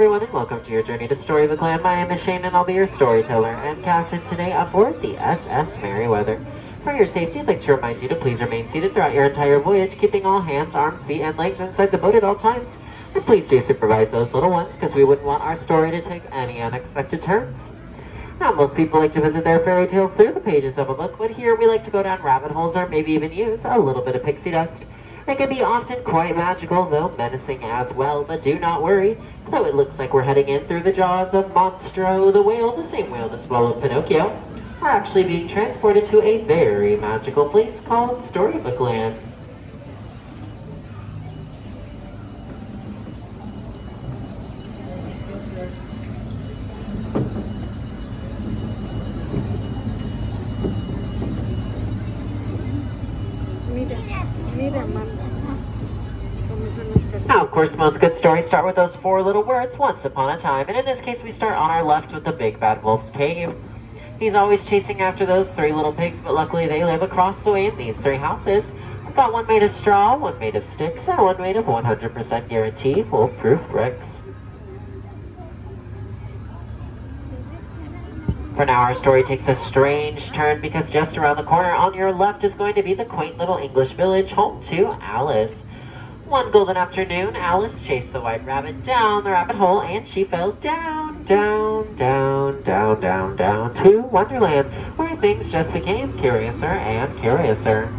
everyone, and welcome to your journey to Storybook Land. My name is Shane, and I'll be your storyteller and captain today aboard the SS Merriweather. For your safety, I'd like to remind you to please remain seated throughout your entire voyage, keeping all hands, arms, feet, and legs inside the boat at all times. And please do supervise those little ones, because we wouldn't want our story to take any unexpected turns. Now, most people like to visit their fairy tales through the pages of a book, but here we like to go down rabbit holes or maybe even use a little bit of pixie dust. It can be often quite magical, though menacing as well, but do not worry, though it looks like we're heading in through the jaws of Monstro the whale, the same whale that swallowed Pinocchio. We're actually being transported to a very magical place called Storybook Land. Now, of course, most good stories start with those four little words, once upon a time, and in this case we start on our left with the big bad wolf's cave. He's always chasing after those three little pigs, but luckily they live across the way in these three houses. I've got one made of straw, one made of sticks, and one made of 100% guaranteed foolproof bricks. For now, our story takes a strange turn because just around the corner on your left is going to be the quaint little English village home to Alice. One golden afternoon, Alice chased the white rabbit down the rabbit hole, and she fell down, down, down, down, down, down to Wonderland, where things just became curiouser and curiouser.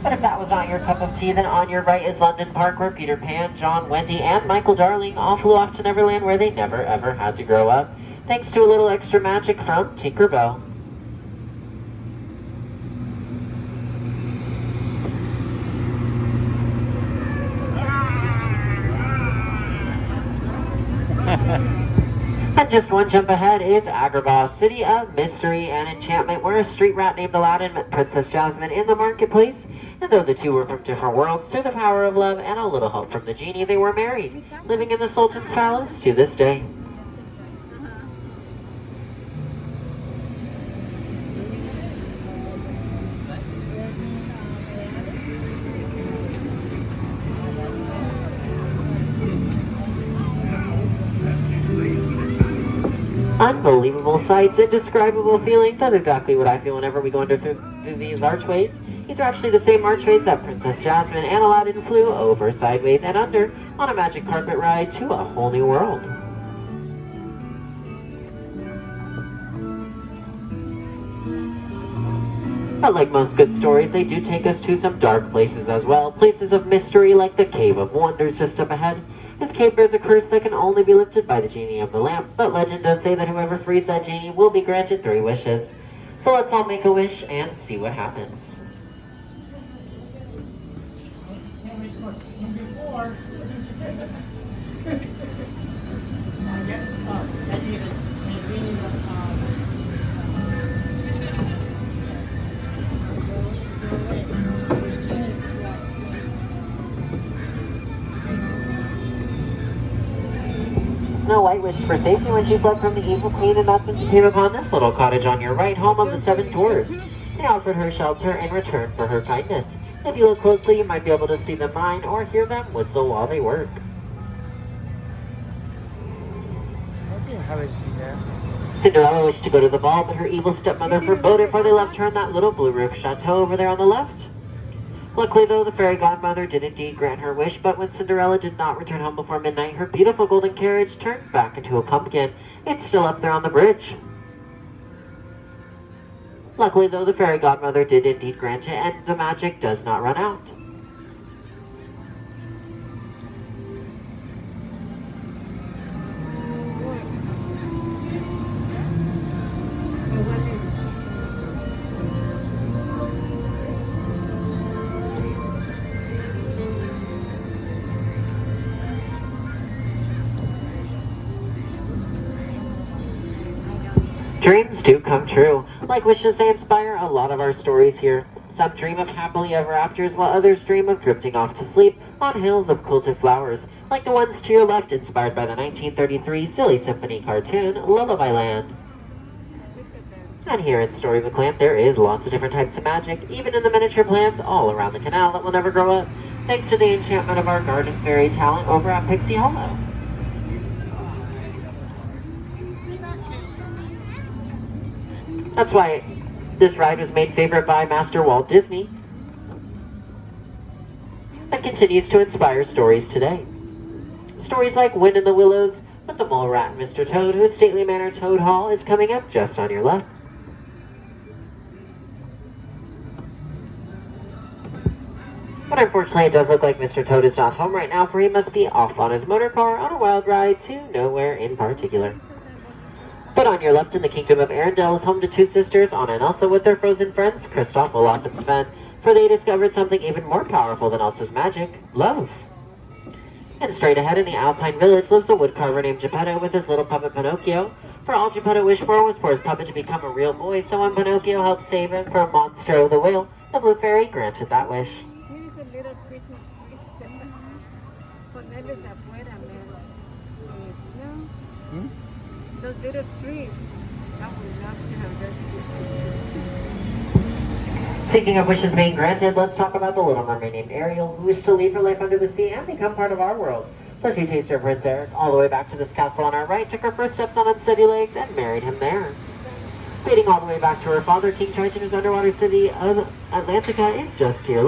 But if that was not your cup of tea, then on your right is London Park, where Peter Pan, John, Wendy, and Michael Darling all flew off to Neverland, where they never ever had to grow up, thanks to a little extra magic from Tinker Bell. And just one jump ahead is Agrabah, city of mystery and enchantment, where a street rat named Aladdin met Princess Jasmine in the marketplace. And though the two were from different worlds, through the power of love and a little help from the genie, they were married, living in the Sultan's palace to this day. Unbelievable sights, indescribable feelings. That's exactly what I feel whenever we go through these archways. These are actually the same archways that Princess Jasmine and Aladdin flew over, sideways, and under on a magic carpet ride to a whole new world. But like most good stories, they do take us to some dark places as well. Places of mystery like the Cave of Wonders just up ahead. This cave bears a curse that can only be lifted by the genie of the lamp, but legend does say that whoever frees that genie will be granted 3 wishes. So let's all make a wish and see what happens. Snow White wished for safety when she fled from the evil queen, and that's when she came upon this little cottage on your right, home of the 7 dwarfs. They offered her shelter in return for her kindness. If you look closely, you might be able to see them mine or hear them whistle while they work. Cinderella wished to go to the ball, but her evil stepmother forbade it, for they left her in that little blue roof chateau over there on the left. Luckily, though, the fairy godmother did indeed grant her wish, but when Cinderella did not return home before midnight, her beautiful golden carriage turned back into a pumpkin. It's still up there on the bridge. Luckily, though, the fairy godmother did indeed grant it, and the magic does not run out. Dreams do come true. Like wishes, they inspire a lot of our stories here. Some dream of happily ever afters, while others dream of drifting off to sleep on hills of quilted flowers, like the ones to your left, inspired by the 1933 Silly Symphony cartoon, Lullaby Land. And here in Story of a Clam, there is lots of different types of magic, even in the miniature plants all around the canal that will never grow up, thanks to the enchantment of our garden fairy talent over at Pixie Hollow. That's why this ride was made favorite by Master Walt Disney and continues to inspire stories today. Stories like Wind in the Willows with the Mole Rat and Mr. Toad, whose stately manor Toad Hall is coming up just on your left. But unfortunately, it does look like Mr. Toad is not home right now, for he must be off on his motor car on a wild ride to nowhere in particular. But on your left in the Kingdom of Arendelle is home to two sisters, Anna and Elsa, with their frozen friends, Kristoff, Olaf, and Sven, for they discovered something even more powerful than Elsa's magic, love. And straight ahead in the Alpine Village lives a woodcarver named Geppetto with his little puppet Pinocchio. For all Geppetto wished for was for his puppet to become a real boy, so when Pinocchio helped save him from Monstro the whale, the Blue Fairy granted that wish. Here is a little Christmas tree. Ponerles afuera, no? Those little trees. I would love to have those. Speaking of wishes being granted, let's talk about the little mermaid named Ariel, who wished to leave her life under the sea and become part of our world. So she chased her Prince Eric all the way back to this castle on our right, took her first steps on unsteady legs, and married him there. Speeding all the way back to her father, King Triton, whose underwater city of Atlantica is just here.